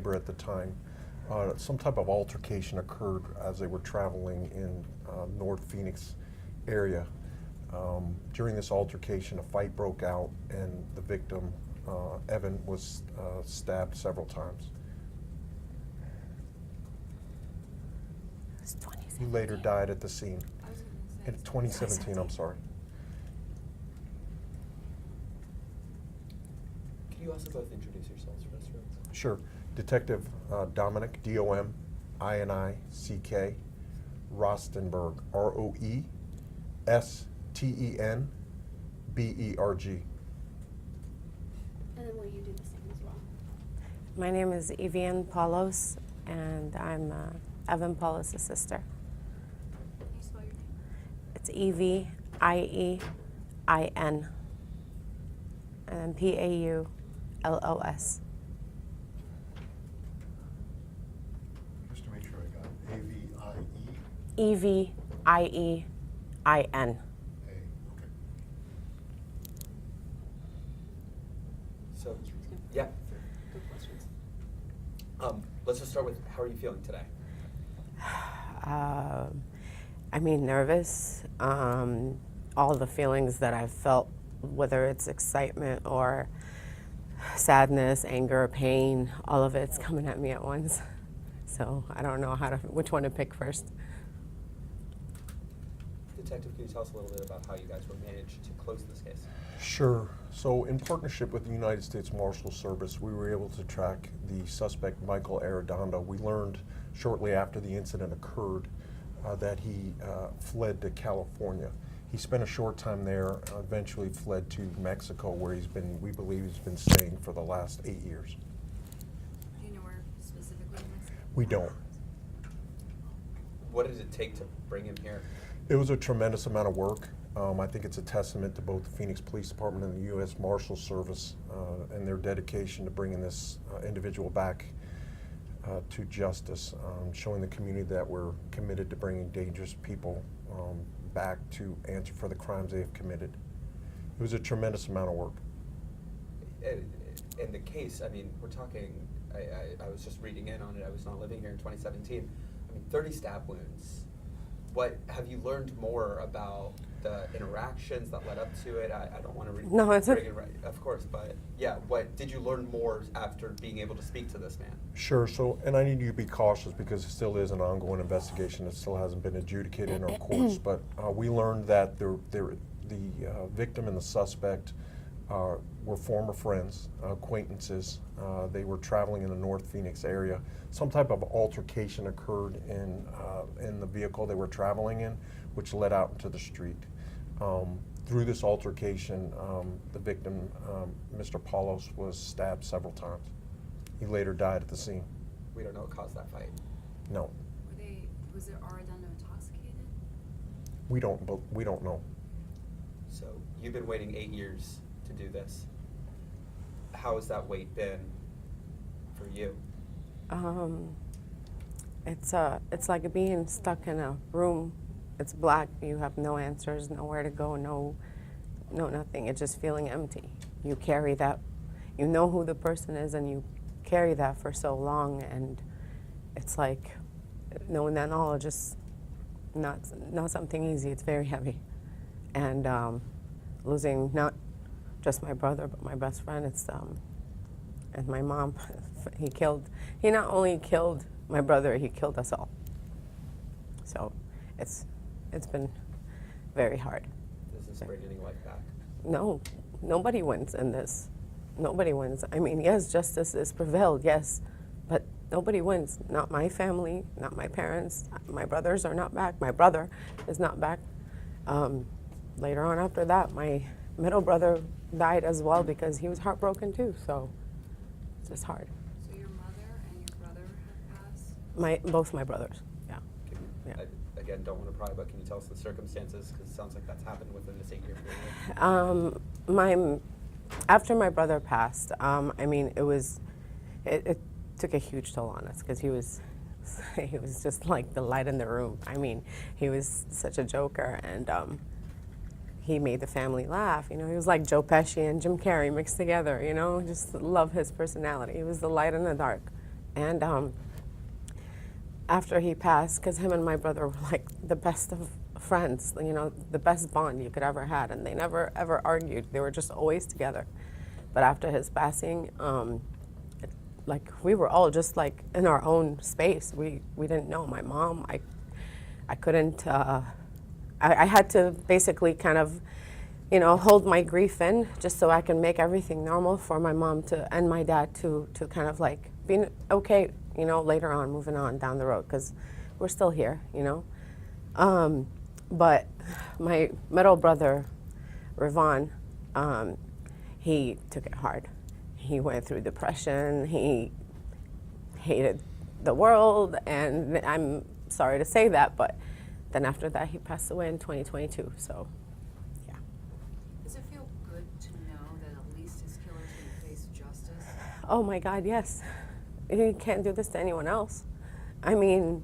neighbor at the time. Some type of altercation occurred as they were traveling in North Phoenix area. During this altercation, a fight broke out, and the victim, Evin, was stabbed several times. He later died at the scene. In 2017, I'm sorry. Can you also both introduce yourselves for us? Sure. Detective Dominic, D-O-M-I-N-I-C-K, Rostenberg, R-O-E-S-T-E-N-B-E-R-G. And then will you do the same as well? My name is Evin Paulos, and I'm Evin Paulos' sister. Can you spell your name? It's E-V-I-E-I-N, and then P-A-U-L-O-S. Just to make sure I got it. A-V-I-E? E-V-I-E-I-N. A, okay. So, yeah. Good questions. Let's just start with, how are you feeling today? I mean, nervous. All the feelings that I've felt, whether it's excitement or sadness, anger, pain, all of it's coming at me at once. So I don't know which one to pick first. Detective, can you tell us a little bit about how you guys were managed to close this case? Sure. So in partnership with the United States Marshal Service, we were able to track the suspect, Michael Arredondo. We learned shortly after the incident occurred that he fled to California. He spent a short time there, eventually fled to Mexico, where we believe he's been staying for the last 8 years. Do you know where specifically in Mexico? We don't. What did it take to bring him here? It was a tremendous amount of work. I think it's a testament to both the Phoenix Police Department and the U.S. Marshal Service and their dedication to bringing this individual back to justice, showing the community that we're committed to bringing dangerous people back to answer for the crimes they have committed. It was a tremendous amount of work. In the case, I mean, we're talking, I was just reading in on it, I was not living here in 2017. I mean, 30 stab wounds. What have you learned more about the interactions that led up to it? I don't want to read. No, it's right, of course, but yeah, what did you learn more after being able to speak to this man? Sure. So, and I need you to be cautious because it still is an ongoing investigation. It still hasn't been adjudicated in our courts. But we learned that the victim and the suspect were former friends, acquaintances. They were traveling in the North Phoenix area. Some type of altercation occurred in the vehicle they were traveling in, which led out into the street. Through this altercation, the victim, Mr. Paulos, was stabbed several times. He later died at the scene. We don't know what caused that fight. No. Was there Arredondo intoxicated? We don't know. So you've been waiting 8 years to do this. How has that wait been for you? It's like being stuck in a room. It's black. You have no answers, nowhere to go, no nothing. It's just feeling empty. You carry that. You know who the person is, and you carry that for so long, and it's like knowing that knowledge is not something easy. It's very heavy, and losing not just my brother, but my best friend. And my mom. He not only killed my brother, he killed us all. So it's been very hard. Does this bring any life back? No, nobody wins in this. Nobody wins. I mean, yes, justice is prevailed, yes, but nobody wins. Not my family, not my parents. My brothers are not back. My brother is not back. Later on after that, my middle brother died as well because he was heartbroken too, so it's just hard. So your mother and your brother have passed? Both my brothers, yeah. Yeah. I, again, don't want to pry, but can you tell us the circumstances? Because it sounds like that's happened within this 8-year period. After my brother passed, I mean, it took a huge toll on us because he was just like the light in the room. I mean, he was such a joker, and he made the family laugh. You know, he was like Joe Pesci and Jim Carrey mixed together. You know, just love his personality. He was the light in the dark, And after he passed, because him and my brother were like the best of friends, you know, the best bond you could ever had, and they never ever argued. They were just always together. But after his passing, like we were all just like in our own space. We didn't know. My mom, I couldn't. I had to basically kind of, you know, hold my grief in just so I can make everything normal for my mom to and my dad to kind of like be okay, you know, later on, moving on down the road, because we're still here, you know. But my middle brother, Ravon, he took it hard. He went through depression. He hated the world, and I'm sorry to say that, but then after that, he passed away in 2022. So, yeah. Does it feel good to know that at least his killer's going to face justice? Oh my God, yes. He can't do this to anyone else. I mean,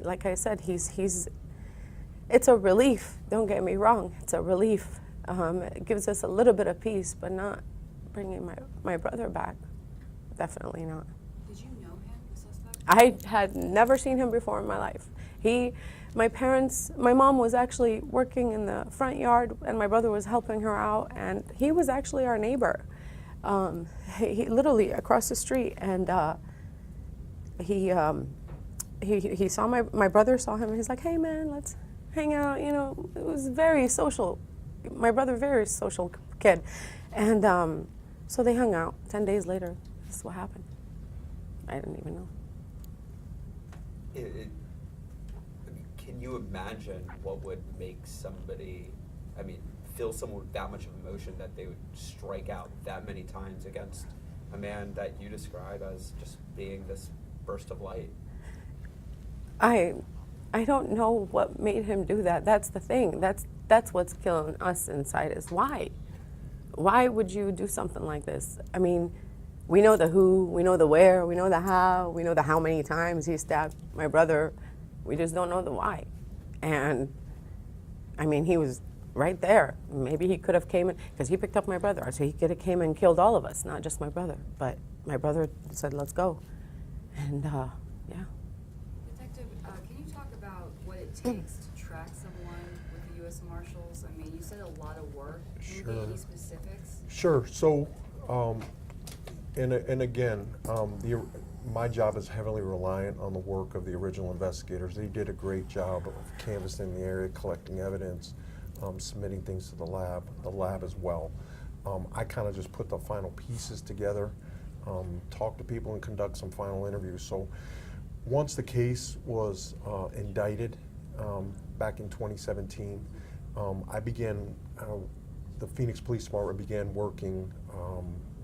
like I said, it's a relief. Don't get me wrong. It's a relief. It gives us a little bit of peace, but not bringing my brother back. Definitely not. Did you know him, the suspect? I had never seen him before in my life. My mom was actually working in the front yard, and my brother was helping her out, and he was actually our neighbor. He literally across the street, and he saw my brother saw him, and he's like, "Hey man, let's hang out." You know, it was very social. My brother, very social kid, and so they hung out. 10 days later, this is what happened. I didn't even know. I mean, can you imagine what would make somebody, I mean, feel someone with that much of emotion that they would strike out that many times against a man that you describe as just being this burst of light? I don't know what made him do that. That's the thing. That's what's killing us inside, is why? Why would you do something like this? I mean, we know the who, we know the where, we know the how, we know the how many times he stabbed my brother. We just don't know the why. And I mean, he was right there. Maybe he could have came in, because he picked up my brother, so he could have came and killed all of us, not just my brother. But my brother said, let's go. And yeah. Detective, can you talk about what it takes to track someone with the U.S. Marshals? I mean, you said a lot of work. Can you Sure. give any specifics? Sure. So, and again, my job is heavily reliant on the work of the original investigators. They did a great job of canvassing the area, collecting evidence, submitting things to the lab as well. I kind of just put the final pieces together, talk to people, and conduct some final interviews. So once the case was indicted back in 2017, I began, the Phoenix Police Department began working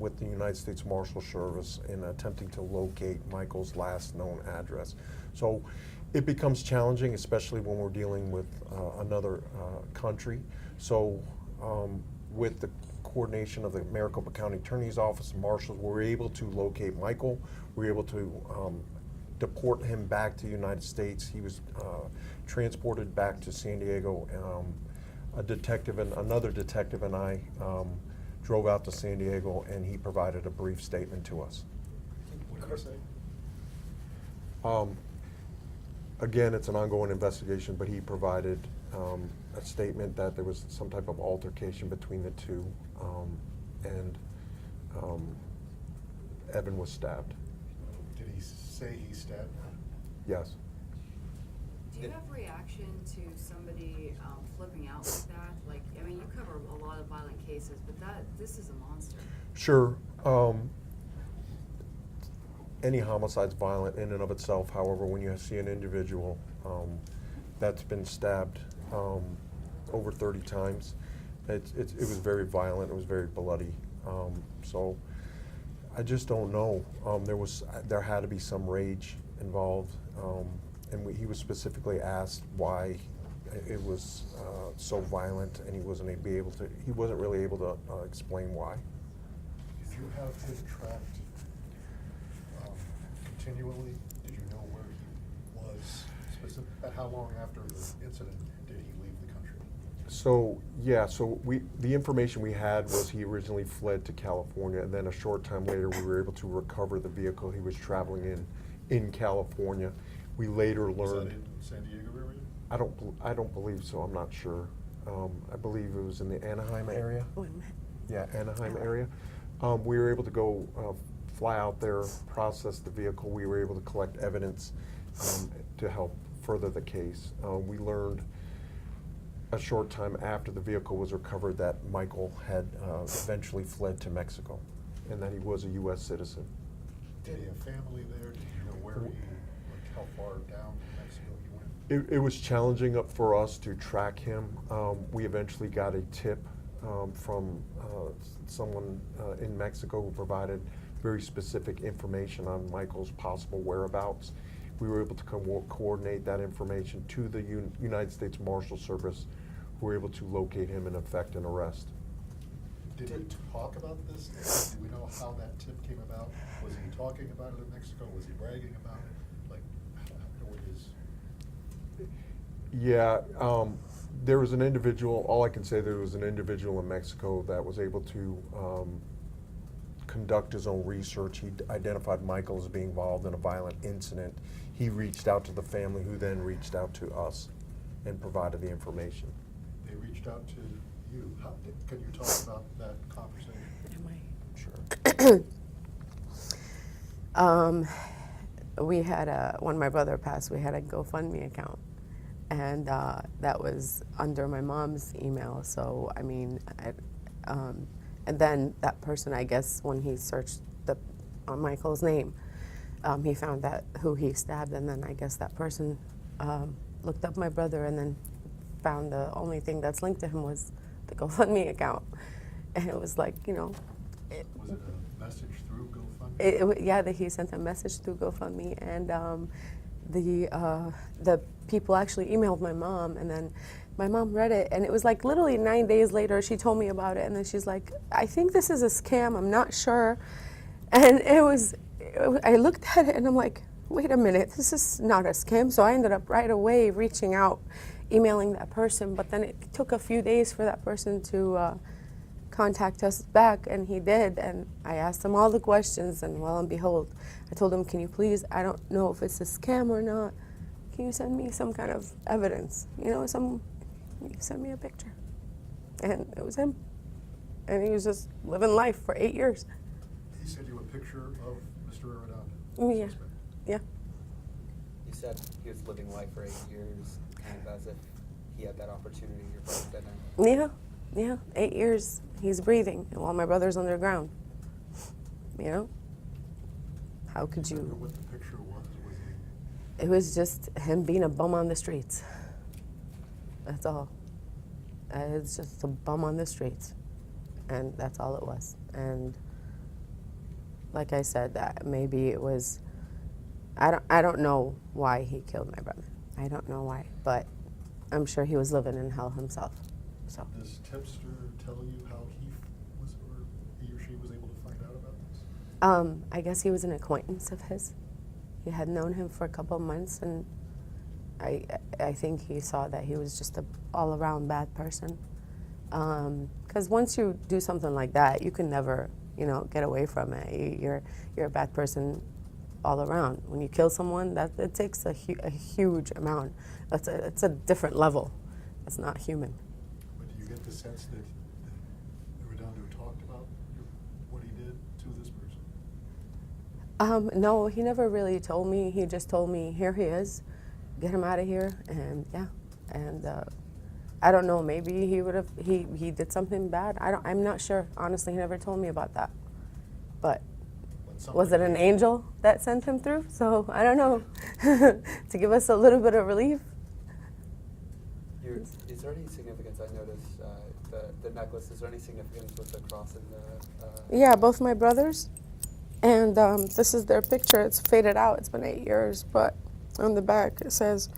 with the United States Marshal Service in attempting to locate Michael's last known address. So it becomes challenging, especially when we're dealing with another country. So with the coordination of the Maricopa County Attorney's Office and Marshals, we were able to locate Michael. We were able to deport him back to the United States. He was transported back to San Diego. Another detective and I drove out to San Diego, and he provided a brief statement to us. What did he say? Again, it's an ongoing investigation, but he provided a statement that there was some type of altercation between the two, and Evin was stabbed. Did he say he stabbed him? Yes. Do you have reaction to somebody flipping out like that? Like, I mean, you cover a lot of violent cases, but this is a monster. Sure. Any homicide's violent in and of itself. However, when you see an individual that's been stabbed over 30 times, it was very violent. It was very bloody. So I just don't know. There had to be some rage involved, and he was specifically asked why it was so violent, and he wasn't really able to explain why. Did you have him tracked continually? Did you know where he was? How long after the incident did he leave the country? So the information we had was he originally fled to California, and then a short time later we were able to recover the vehicle he was traveling in California. We later Was that learned. in San Diego area? I don't believe so. I'm not sure. I believe it was in the Anaheim area. Wait a minute. Yeah, Anaheim area. We were able to go fly out there, process the vehicle. We were able to collect evidence to help further the case. We learned a short time after the vehicle was recovered that Michael had eventually fled to Mexico, and that he was a U.S. citizen. Did he have family there? Did you know where how far down Mexico he went? It was challenging for us to track him. We eventually got a tip from someone in Mexico who provided very specific information on Michael's possible whereabouts. We were able to coordinate that information to the United States Marshal Service, who were able to locate him and effect an arrest. Did we talk about this? Do we know how that tip came about? Was he talking about it in Mexico? Was he bragging about it? Like, what is? Yeah, there was an individual, all I can say, there was an individual in Mexico that was able to conduct his own research. He identified Michael as being involved in a violent incident. He reached out to the family, who then reached out to us and provided the information. They reached out to you. Can you talk about that conversation? Sure. We had when my brother passed, we had a GoFundMe account, and that was under my mom's email. So I mean, and then that person, I guess, when he searched on Michael's name, he found that who he stabbed, and then I guess that person looked up my brother and then found the only thing that's linked to him was the GoFundMe account, and it was like, you know. Was it a message through GoFundMe? Yeah, that he sent a message through GoFundMe, and the people actually emailed my mom, and then my mom read it, and it was like literally 9 days later she told me about it, and then she's like, I think this is a scam, I'm not sure. And I looked at it and I'm like, wait a minute, this is not a scam. So I ended up right away reaching out, emailing that person, but then it took a few days for that person to contact us back, and he did, and I asked him all the questions, and lo and behold, I told him, can you please, I don't know if it's a scam or not, can you send me some kind of evidence, you know, you send me a picture. And it was him, and he was just living life for 8 years. He sent you a picture of Mr. Arredondo? Yeah, yeah. You said he was living life for 8 years, kind of as if he had that opportunity, your brother didn't. Yeah, 8 years. He's breathing while my brother's underground. You know? How could Do you remember you? what the picture was? Was he? It was just him being a bum on the streets. That's all. It's just a bum on the streets. And that's all it was. And like I said, that maybe it was, I don't know why he killed my brother. I don't know why, but I'm sure he was living in hell himself. So. Does Tipster tell you how he was, or he or she was able to find out about this? I guess he was an acquaintance of his. He had known him for a couple of months, and I think he saw that he was just a all-around bad person. Because once you do something like that, you can never, you know, get away from it. You're a bad person all around. When you kill someone, it takes a huge amount. It's a different level. It's not human. But do you get the sense that Arredondo talked about what he did to this person? No, he never really told me. He just told me, here he is, get him out of here, and yeah. And I don't know, maybe he did something bad. I'm not sure. Honestly, he never told me about that. But was it an angel that sent him through? So I don't know. To give us a little bit of relief. Is there any significance? I noticed the necklace. Is there any significance with the cross and the? Yeah, both my brothers. And this is their picture. It's faded out. It's been 8 years, but on the back it says,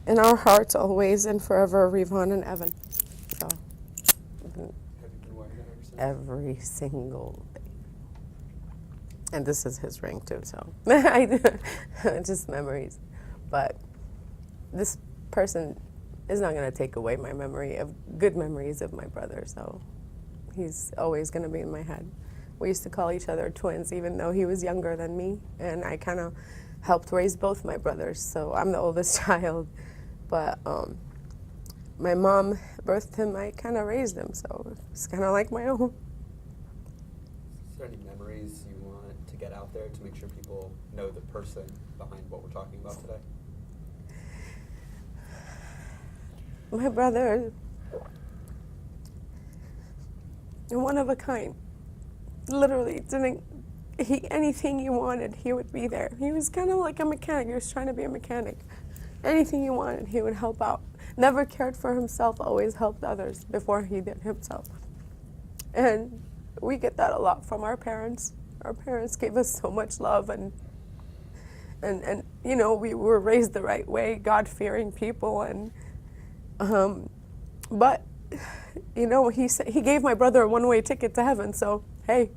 "In our hearts always and forever, Revon and Evin." So. Have you been wearing that ever since? Every single day. And this is his ring too, so just memories. But this person it's not going to take away my memory of good memories of my brother. So he's always going to be in my head. We used to call each other twins, even though he was younger than me, and I kind of helped raise both my brothers. So I'm the oldest child, but my mom birthed him. I kind of raised him, so it's kind of like my own. Is there any memories you want to get out there to make sure people know the person behind what we're talking about today? My brother, one of a kind. Literally, anything you wanted, he would be there. He was kind of like a mechanic. He was trying to be a mechanic. Anything you wanted, he would help out. Never cared for himself, always helped others before he did himself. And we get that a lot from our parents. Our parents gave us so much love, and you know, we were raised the right way, God-fearing people, and but you know, he gave my brother a one-way ticket to heaven. So hey,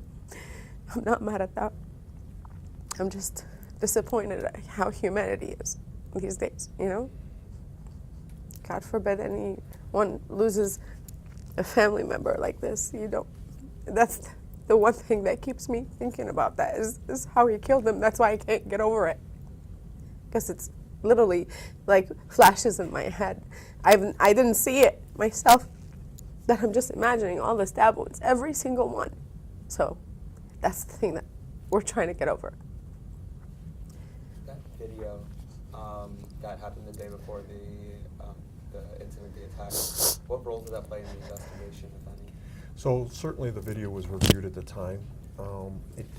I'm not mad at that. I'm just disappointed at how humanity is these days. You know, God forbid anyone loses a family member like this. You don't. That's the one thing that keeps me thinking about that is how he killed him. That's why I can't get over it, because it's literally like flashes in my head. I didn't see it myself, that I'm just imagining all the stab wounds, every single one. So that's the thing that we're trying to get over. That video that happened the day before the incident, the attack, what role did that play in the investigation, if any? So certainly the video was reviewed at the time.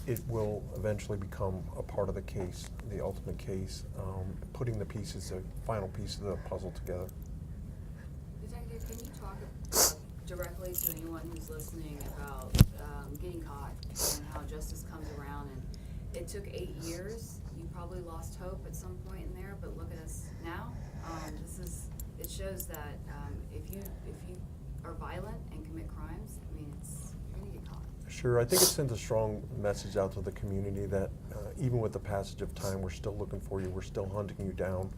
It will eventually become a part of the case, the ultimate case, putting the final pieces of the puzzle together. Detective, can you talk directly to anyone who's listening about getting caught and how justice comes around? And it took 8 years. You probably lost hope at some point in there, but look at us now. It shows that if you are violent and commit crimes, I mean, you're gonna get caught. Sure, I think it sends a strong message out to the community that even with the passage of time, we're still looking for you, we're still hunting you down,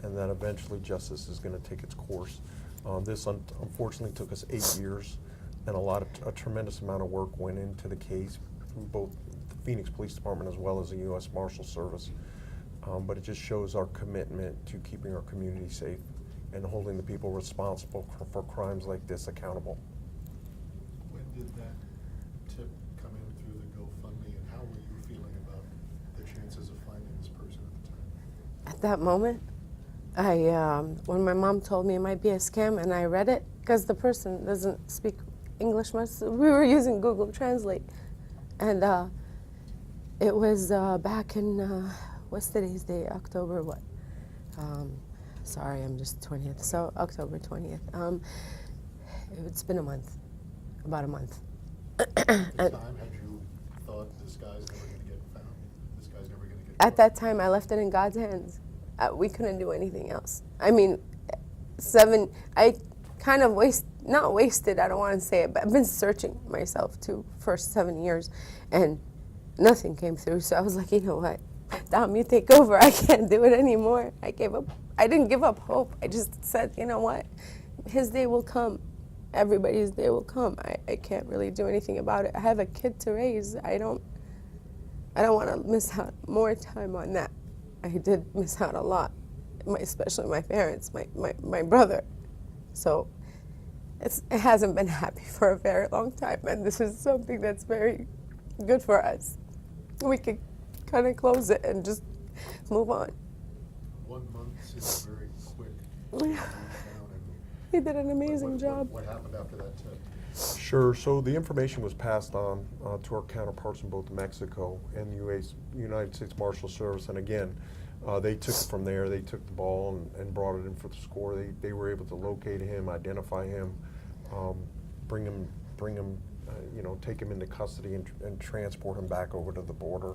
and that eventually justice is going to take its course. This unfortunately took us 8 years, and a tremendous amount of work went into the case through both the Phoenix Police Department as well as the U.S. Marshal Service. But it just shows our commitment to keeping our community safe and holding the people responsible for crimes like this accountable. When did that tip come in through the GoFundMe, and how were you feeling about the chances of finding this person at the time? At that moment, when my mom told me it might be a scam, and I read it, because the person doesn't speak English much, so we were using Google Translate, and it was back in, what's today's date, October what? Sorry, I'm just 20th, so October 20th. It's been a month, about a month. At the time, had you thought this guy's never going to get found? This guy's never going to get At that time, I left it in God's hands. We couldn't do anything else. I mean, I kind of not wasted, I don't want to say it, but I've been searching myself too for 7 years, and nothing came through. So I was like, you know what? Dom, you take over. I can't do it anymore. I gave up. I didn't give up hope. I just said, you know what? His day will come. Everybody's day will come. I can't really do anything about it. I have a kid to raise. I don't want to miss out more time on that. I did miss out a lot, especially my parents, my brother. So it hasn't been happy for a very long time, and this is something that's very good for us. We could kind of close it and just move on. 1 month seems very quick. He did an amazing job. What happened after that tip? Sure. So the information was passed on to our counterparts in both Mexico and the United States Marshal Service, and again, they took it from there. They took the ball and brought it in for the score. They were able to locate him, identify him, bring him, take him into custody and transport him back over to the border,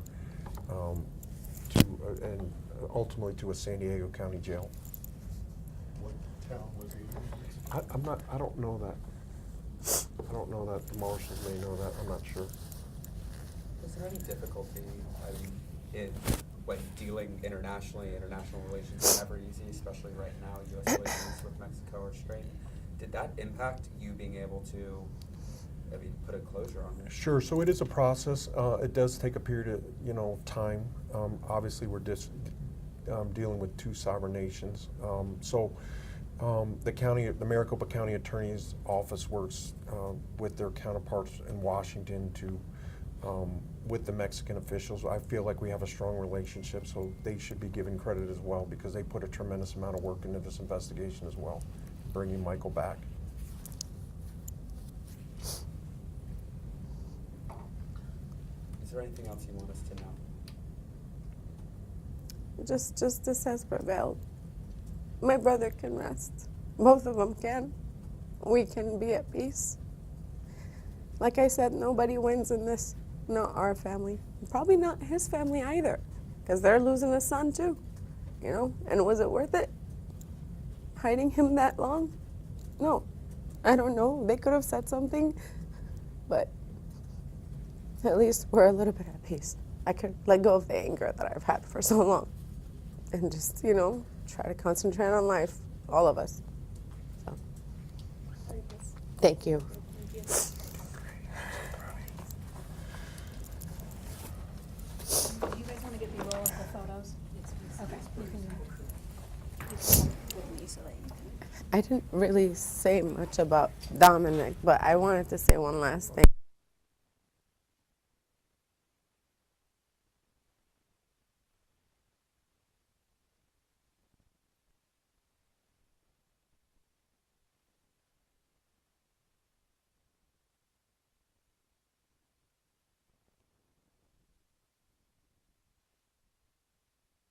and ultimately to a San Diego County jail. What town was he in? I don't know that. I don't know that. The marshals may know that. I'm not sure. Was there any difficulty in when dealing internationally, international relations are never easy, especially right now, U.S. relations with Mexico are strained. Did that impact you being able to, I mean, put a closure on it? Sure. So it is a process. It does take a period of, time. Obviously, we're dealing with two sovereign nations. The Maricopa County Attorney's Office works with their counterparts in Washington with the Mexican officials. I feel like we have a strong relationship, so they should be given credit as well because they put a tremendous amount of work into this investigation as well, bringing Michael back. Is there anything else you want us to know? Just justice has prevailed. My brother can rest. Both of them can. We can be at peace. Like I said, nobody wins in this. Not our family. Probably not his family either. Because they're losing a son too. And was it worth it? Hiding him that long? No. I don't know. They could have said something. But at least we're a little bit at peace. I could let go of the anger that I've had for so long. And just, try to concentrate on life. All of us. So. Thank you. Do you guys want to get B-roll of the photos? Okay, you can with me so that you can. I didn't really say much about Dominic, but I wanted to say one last thing.